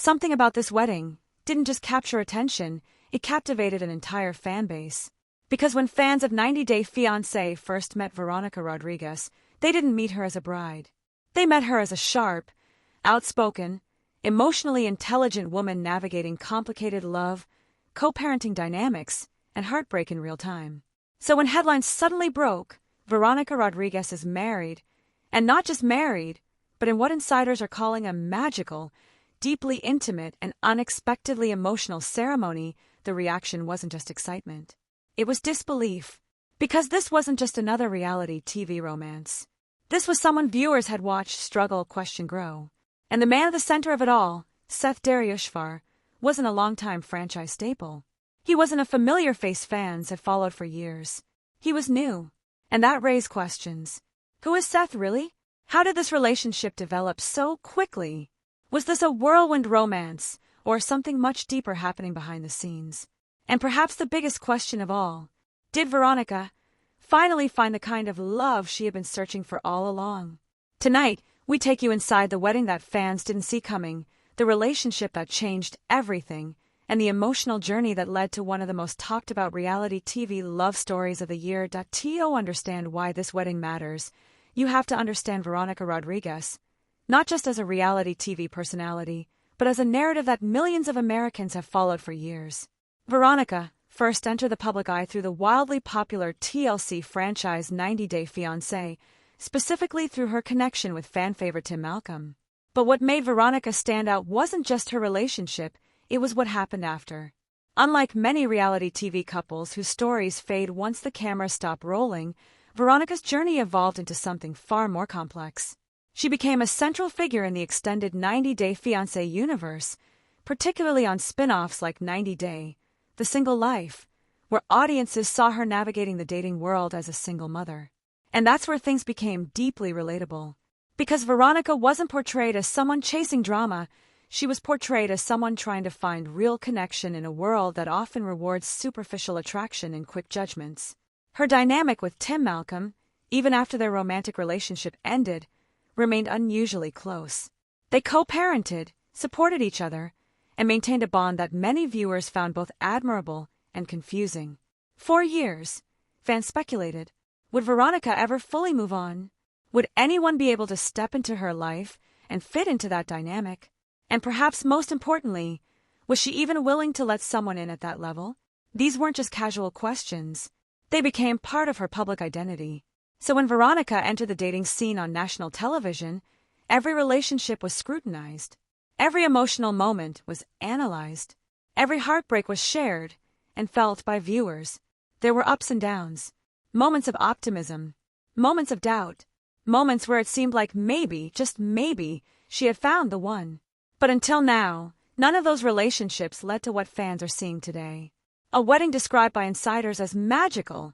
something about this wedding didn't just capture attention, it captivated an entire fan base. Because when fans of 90 Day Fiancé first met Veronica Rodriguez, they didn't meet her as a bride. They met her as a sharp, outspoken, emotionally intelligent woman navigating complicated love, co-parenting dynamics, and heartbreak in real time. So when headlines suddenly broke, Veronica Rodriguez is married, and not just married, but in what insiders are calling a magical, deeply intimate, and unexpectedly emotional ceremony, the reaction wasn't just excitement. It was disbelief. Because this wasn't just another reality TV romance. This was someone viewers had watched struggle, question, grow. And the man at the center of it all, Seth Daryoushfar, wasn't a longtime franchise staple. He wasn't a familiar face fans had followed for years. He was new. And that raised questions. Who is Seth really? How did this relationship develop so quickly? Was this a whirlwind romance, or something much deeper happening behind the scenes? And perhaps the biggest question of all, did Veronica finally find the kind of love she had been searching for all along? Tonight, we take you inside the wedding that fans didn't see coming, the relationship that changed everything, and the emotional journey that led to one of the most talked about reality TV love stories of the year. To understand why this wedding matters, you have to understand Veronica Rodriguez, not just as a reality TV personality, but as a narrative that millions of Americans have followed for years. Veronica first entered the public eye through the wildly popular TLC franchise 90 Day Fiancé, specifically through her connection with fan favorite Tim Malcolm. But what made Veronica stand out wasn't just her relationship, it was what happened after. Unlike many reality TV couples whose stories fade once the cameras stop rolling, Veronica's journey evolved into something far more complex. She became a central figure in the extended 90 Day Fiancé universe, particularly on spin-offs like 90 Day, The Single Life, where audiences saw her navigating the dating world as a single mother. And that's where things became deeply relatable. Because Veronica wasn't portrayed as someone chasing drama, she was portrayed as someone trying to find real connection in a world that often rewards superficial attraction and quick judgments. Her dynamic with Tim Malcolm, even after their romantic relationship ended, remained unusually close. They co-parented, supported each other, and maintained a bond that many viewers found both admirable and confusing. For years, fans speculated, would Veronica ever fully move on? Would anyone be able to step into her life and fit into that dynamic? And perhaps most importantly, was she even willing to let someone in at that level? These weren't just casual questions. They became part of her public identity. So when Veronica entered the dating scene on national television, every relationship was scrutinized. Every emotional moment was analyzed. Every heartbreak was shared and felt by viewers. There were ups and downs, moments of optimism, moments of doubt, moments where it seemed like maybe, just maybe, she had found the one. But until now, none of those relationships led to what fans are seeing today. A wedding described by insiders as magical,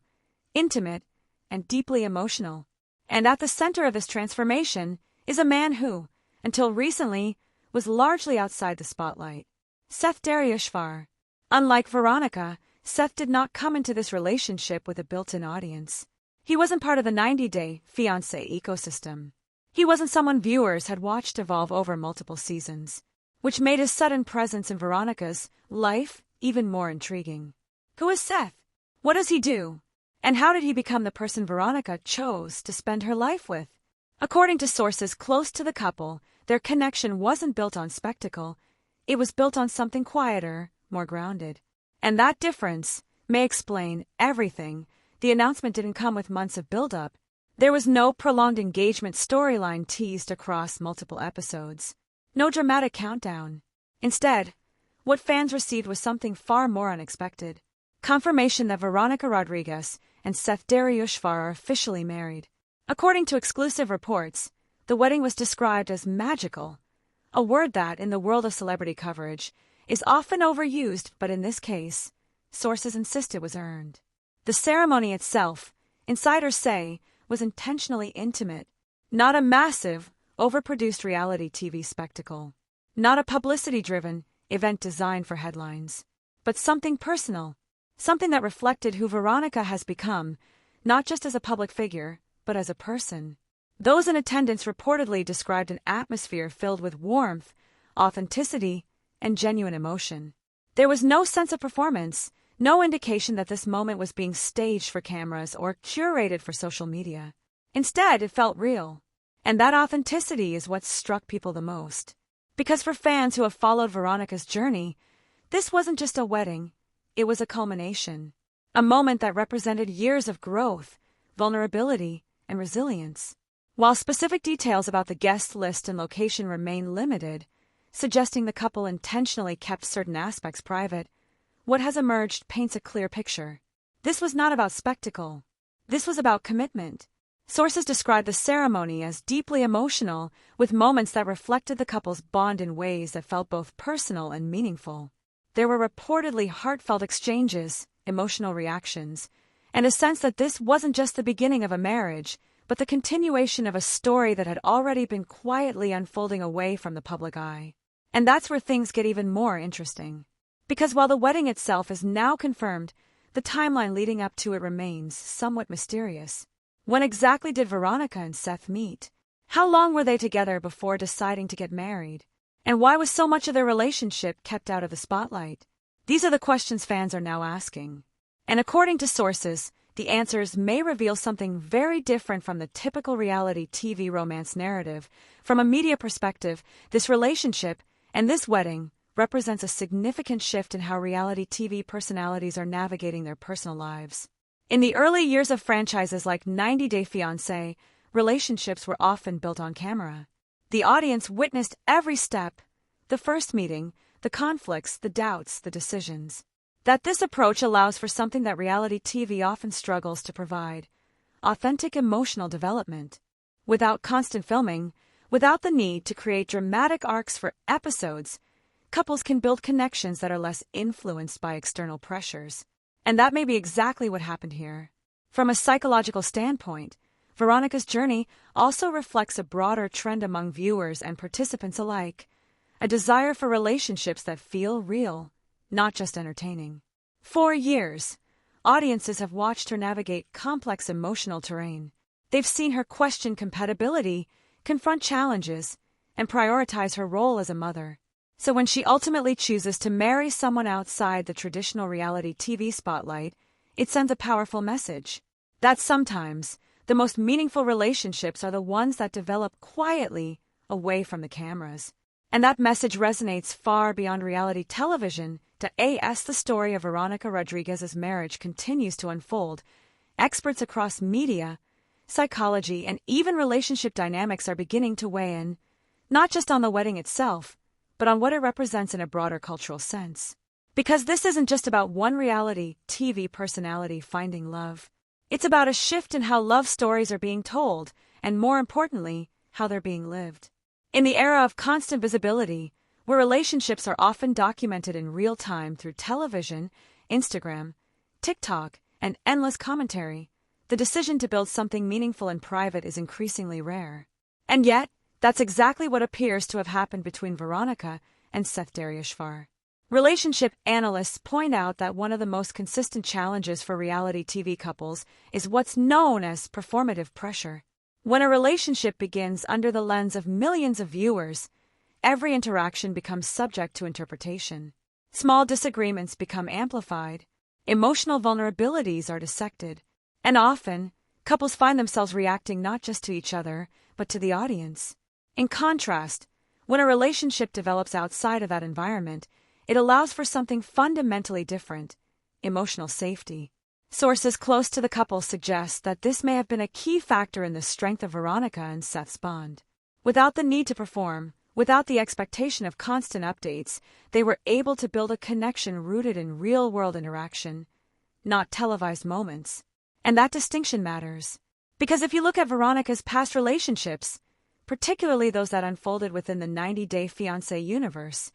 intimate, and deeply emotional. And at the center of this transformation is a man who, until recently, was largely outside the spotlight. Seth Daryoushfar. Unlike Veronica, Seth did not come into this relationship with a built-in audience. He wasn't part of the 90 Day Fiancé ecosystem. He wasn't someone viewers had watched evolve over multiple seasons, which made his sudden presence in Veronica's life even more intriguing. Who is Seth? What does he do? And how did he become the person Veronica chose to spend her life with? According to sources close to the couple, their connection wasn't built on spectacle, it was built on something quieter, more grounded. And that difference may explain everything. The announcement didn't come with months of build-up. There was no prolonged engagement storyline teased across multiple episodes. No dramatic countdown. Instead, what fans received was something far more unexpected. Confirmation that Veronica Rodriguez and Seth Daryoushfar are officially married. According to exclusive reports, the wedding was described as magical, a word that, in the world of celebrity coverage, is often overused, but in this case, sources insist it was earned. The ceremony itself, insiders say, was intentionally intimate, not a massive, overproduced reality TV spectacle, not a publicity-driven event designed for headlines, but something personal, something that reflected who Veronica has become, not just as a public figure, but as a person. Those in attendance reportedly described an atmosphere filled with warmth, authenticity, and genuine emotion. There was no sense of performance, no indication that this moment was being staged for cameras or curated for social media. Instead, it felt real. And that authenticity is what struck people the most. Because for fans who have followed Veronica's journey, this wasn't just a wedding, it was a culmination. A moment that represented years of growth, vulnerability, and resilience. While specific details about the guest list and location remain limited, suggesting the couple intentionally kept certain aspects private, what has emerged paints a clear picture. This was not about spectacle. This was about commitment. Sources describe the ceremony as deeply emotional, with moments that reflected the couple's bond in ways that felt both personal and meaningful. There were reportedly heartfelt exchanges, emotional reactions, and a sense that this wasn't just the beginning of a marriage, but the continuation of a story that had already been quietly unfolding away from the public eye. And that's where things get even more interesting. Because while the wedding itself is now confirmed, the timeline leading up to it remains somewhat mysterious. When exactly did Veronica and Seth meet? How long were they together before deciding to get married? And why was so much of their relationship kept out of the spotlight? These are the questions fans are now asking. And according to sources, the answers may reveal something very different from the typical reality TV romance narrative. From a media perspective, this relationship and this wedding represents a significant shift in how reality TV personalities are navigating their personal lives. In the early years of franchises like 90 Day Fiancé, relationships were often built on camera. The audience witnessed every step, the first meeting, the conflicts, the doubts, the decisions. That this approach allows for something that reality TV often struggles to provide: authentic emotional development. Without constant filming, without the need to create dramatic arcs for episodes, couples can build connections that are less influenced by external pressures. And that may be exactly what happened here. From a psychological standpoint, Veronica's journey also reflects a broader trend among viewers and participants alike: a desire for relationships that feel real, not just entertaining. For years, audiences have watched her navigate complex emotional terrain. They've seen her question compatibility, confront challenges, and prioritize her role as a mother. So when she ultimately chooses to marry someone outside the traditional reality TV spotlight, it sends a powerful message. That sometimes, the most meaningful relationships are the ones that develop quietly, away from the cameras. And that message resonates far beyond reality television. As the story of Veronica Rodriguez's marriage continues to unfold, experts across media, psychology, and even relationship dynamics are beginning to weigh in, not just on the wedding itself, but on what it represents in a broader cultural sense. Because this isn't just about one reality TV personality finding love. It's about a shift in how love stories are being told, and more importantly, how they're being lived. In the era of constant visibility, where relationships are often documented in real time through television, Instagram, TikTok, and endless commentary, the decision to build something meaningful in private is increasingly rare. And yet, that's exactly what appears to have happened between Veronica and Seth Daryoushfar. Relationship analysts point out that one of the most consistent challenges for reality TV couples is what's known as performative pressure. When a relationship begins under the lens of millions of viewers, every interaction becomes subject to interpretation. Small disagreements become amplified, emotional vulnerabilities are dissected, and often, couples find themselves reacting not just to each other, but to the audience. In contrast, when a relationship develops outside of that environment, it allows for something fundamentally different: emotional safety. Sources close to the couple suggest that this may have been a key factor in the strength of Veronica and Seth's bond. Without the need to perform, without the expectation of constant updates, they were able to build a connection rooted in real-world interaction, not televised moments. And that distinction matters. Because if you look at Veronica's past relationships, particularly those that unfolded within the 90 Day Fiancé universe,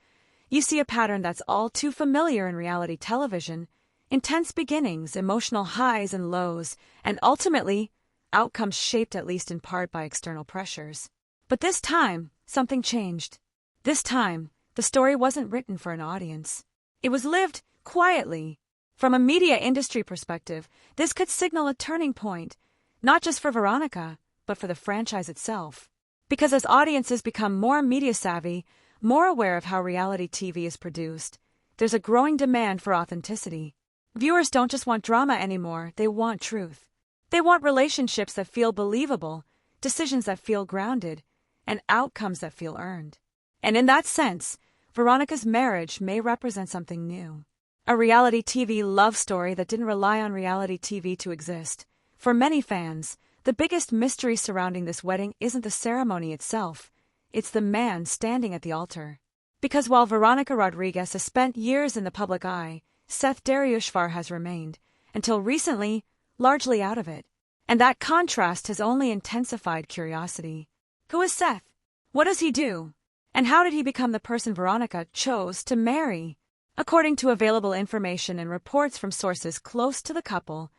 you see a pattern that's all too familiar in reality television: intense beginnings, emotional highs and lows, and ultimately, outcomes shaped at least in part by external pressures. But this time, something changed. This time, the story wasn't written for an audience. It was lived quietly. From a media industry perspective, this could signal a turning point, not just for Veronica, but for the franchise itself. Because as audiences become more media savvy, more aware of how reality TV is produced, there's a growing demand for authenticity. Viewers don't just want drama anymore, they want truth. They want relationships that feel believable, decisions that feel grounded, and outcomes that feel earned. And in that sense, Veronica's marriage may represent something new. A reality TV love story that didn't rely on reality TV to exist. For many fans, the biggest mystery surrounding this wedding isn't the ceremony itself, it's the man standing at the altar. Because while Veronica Rodriguez has spent years in the public eye, Seth Daryoushfar has remained, until recently, largely out of it. And that contrast has only intensified curiosity. Who is Seth? What does he do? And how did he become the person Veronica chose to marry? According to available information and reports from sources close to the couple,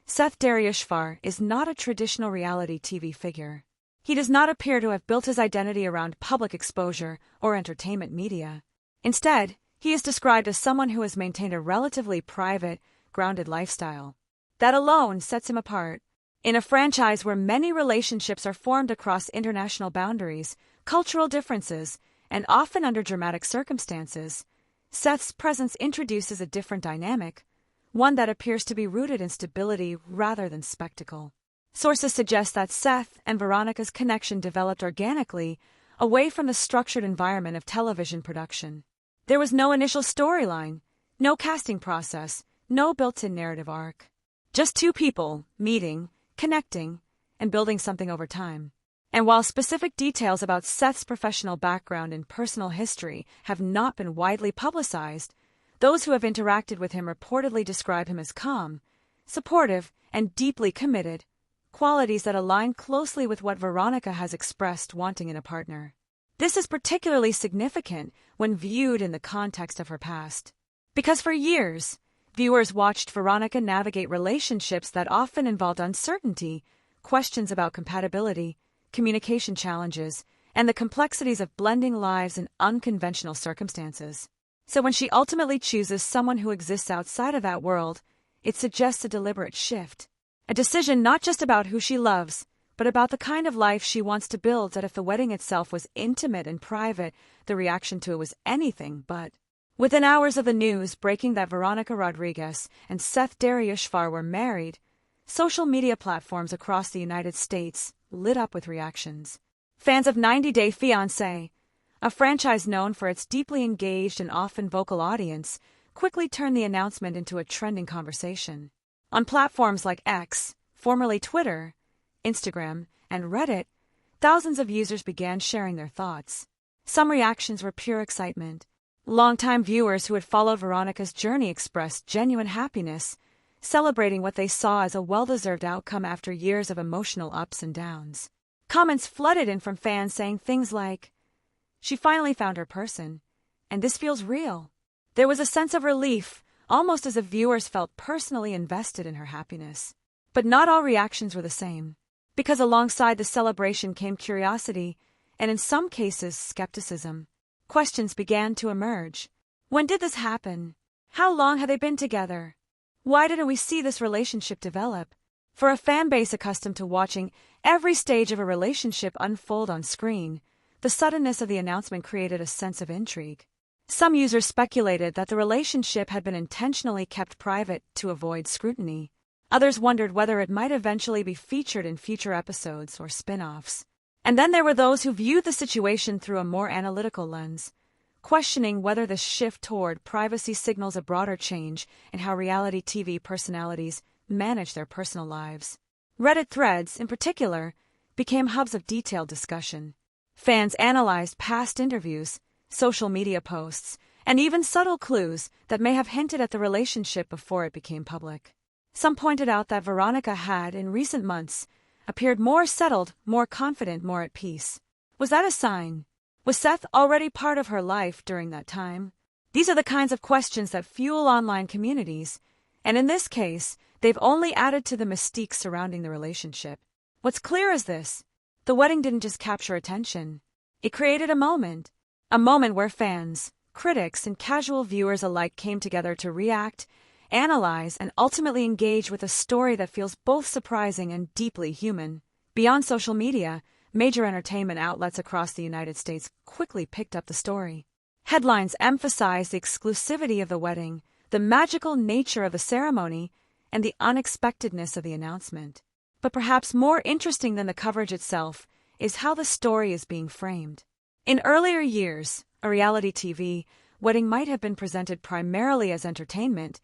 Seth Daryoushfar is not a traditional reality TV figure. He does not appear to have built his identity around public exposure or entertainment media. Instead, he is described as someone who has maintained a relatively private, grounded lifestyle. That alone sets him apart. In a franchise where many relationships are formed across international boundaries, cultural differences, and often under dramatic circumstances, Seth's presence introduces a different dynamic, one that appears to be rooted in stability rather than spectacle. Sources suggest that Seth and Veronica's connection developed organically, away from the structured environment of television production. There was no initial storyline, no casting process, no built-in narrative arc. Just two people meeting, connecting, and building something over time. And while specific details about Seth's professional background and personal history have not been widely publicized, those who have interacted with him reportedly describe him as calm, supportive, and deeply committed, qualities that align closely with what Veronica has expressed wanting in a partner. This is particularly significant when viewed in the context of her past. Because for years, viewers watched Veronica navigate relationships that often involved uncertainty, questions about compatibility, communication challenges, and the complexities of blending lives in unconventional circumstances. So when she ultimately chooses someone who exists outside of that world, it suggests a deliberate shift. A decision not just about who she loves, but about the kind of life she wants to build. That if the wedding itself was intimate and private, the reaction to it was anything but. Within hours of the news breaking that Veronica Rodriguez and Seth Daryoushfar were married, social media platforms across the United States lit up with reactions. Fans of 90 Day Fiancé, a franchise known for its deeply engaged and often vocal audience, quickly turned the announcement into a trending conversation. On platforms like X, formerly Twitter, Instagram, and Reddit, thousands of users began sharing their thoughts. Some reactions were pure excitement. Longtime viewers who had followed Veronica's journey expressed genuine happiness, celebrating what they saw as a well-deserved outcome after years of emotional ups and downs. Comments flooded in from fans saying things like, "She finally found her person, and this feels real." There was a sense of relief, almost as if viewers felt personally invested in her happiness. But not all reactions were the same, because alongside the celebration came curiosity, and in some cases skepticism. Questions began to emerge. When did this happen? How long had they been together? Why didn't we see this relationship develop? For a fan base accustomed to watching every stage of a relationship unfold on screen, the suddenness of the announcement created a sense of intrigue. Some users speculated that the relationship had been intentionally kept private to avoid scrutiny. Others wondered whether it might eventually be featured in future episodes or spin-offs. And then there were those who viewed the situation through a more analytical lens, questioning whether the shift toward privacy signals a broader change in how reality TV personalities manage their personal lives. Reddit threads, in particular, became hubs of detailed discussion. Fans analyzed past interviews, social media posts, and even subtle clues that may have hinted at the relationship before it became public. Some pointed out that Veronica had, in recent months, appeared more settled, more confident, more at peace. Was that a sign? Was Seth already part of her life during that time? These are the kinds of questions that fuel online communities, and in this case, they've only added to the mystique surrounding the relationship. What's clear is this: the wedding didn't just capture attention. It created a moment where fans, critics, and casual viewers alike came together to react, analyze, and ultimately engage with a story that feels both surprising and deeply human. Beyond social media, major entertainment outlets across the United States quickly picked up the story. Headlines emphasized the exclusivity of the wedding, the magical nature of the ceremony, and the unexpectedness of the announcement. But perhaps more interesting than the coverage itself is how the story is being framed. In earlier years, a reality TV wedding might have been presented primarily as entertainment,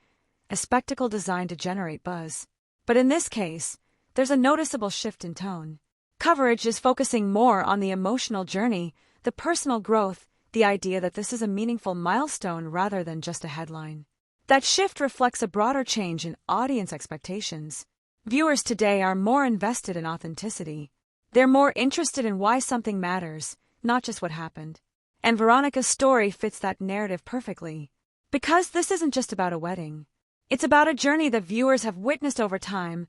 a spectacle designed to generate buzz. But in this case, there's a noticeable shift in tone. Coverage is focusing more on the emotional journey, the personal growth, the idea that this is a meaningful milestone rather than just a headline. That shift reflects a broader change in audience expectations. Viewers today are more invested in authenticity. They're more interested in why something matters, not just what happened. And Veronica's story fits that narrative perfectly. Because this isn't just about a wedding. It's about a journey that viewers have witnessed over time,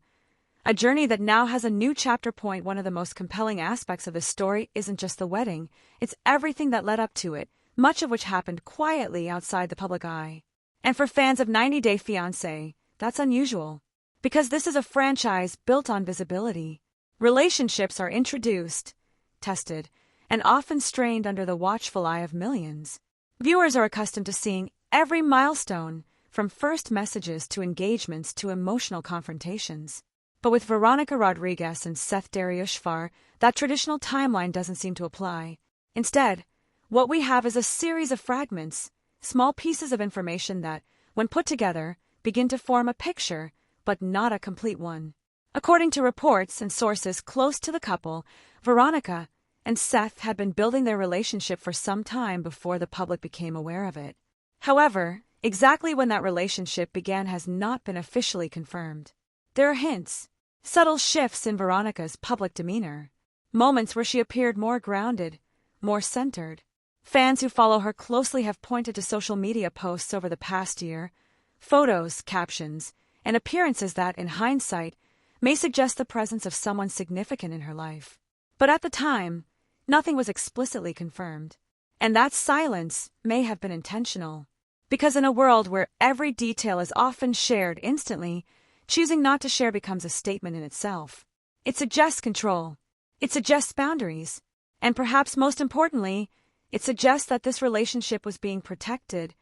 a journey that now has a new chapter point. One of the most compelling aspects of this story isn't just the wedding, it's everything that led up to it, much of which happened quietly outside the public eye. And for fans of 90 Day Fiancé, that's unusual. Because this is a franchise built on visibility. Relationships are introduced, tested, and often strained under the watchful eye of millions. Viewers are accustomed to seeing every milestone, from first messages to engagements to emotional confrontations. But with Veronica Rodriguez and Seth Daryoushfar, that traditional timeline doesn't seem to apply. Instead, what we have is a series of fragments, small pieces of information that, when put together, begin to form a picture, but not a complete one. According to reports and sources close to the couple, Veronica and Seth had been building their relationship for some time before the public became aware of it. However, exactly when that relationship began has not been officially confirmed. There are hints, subtle shifts in Veronica's public demeanor, moments where she appeared more grounded, more centered. Fans who follow her closely have pointed to social media posts over the past year, photos, captions, and appearances that, in hindsight, may suggest the presence of someone significant in her life. But at the time, nothing was explicitly confirmed. And that silence may have been intentional. Because in a world where every detail is often shared instantly, choosing not to share becomes a statement in itself. It suggests control. It suggests boundaries. And perhaps most importantly, it suggests that this relationship was being protected,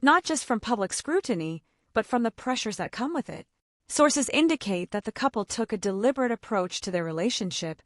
not just from public scrutiny, but from the pressures that come with it. Sources indicate that the couple took a deliberate approach to their relationship,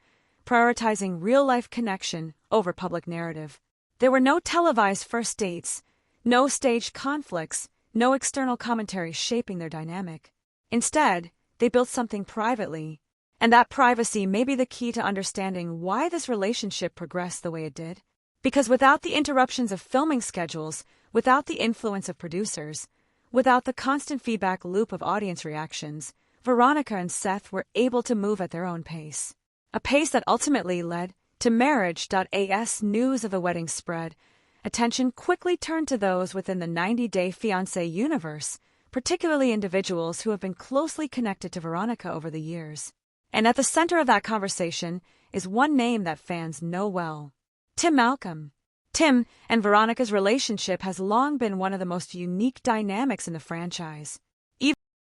prioritizing real-life connection over public narrative. There were no televised first dates, no staged conflicts, no external commentary shaping their dynamic. Instead, they built something privately, and that privacy may be the key to understanding why this relationship progressed the way it did. Because without the interruptions of filming schedules, without the influence of producers, without the constant feedback loop of audience reactions, Veronica and Seth were able to move at their own pace. A pace that ultimately led to marriage.as. News of the wedding spread. Attention quickly turned to those within the 90 Day Fiancé universe, particularly individuals who have been closely connected to Veronica over the years. And at the center of that conversation is one name that fans know well: Tim Malcolm. Tim and Veronica's relationship has long been one of the most unique dynamics in the franchise.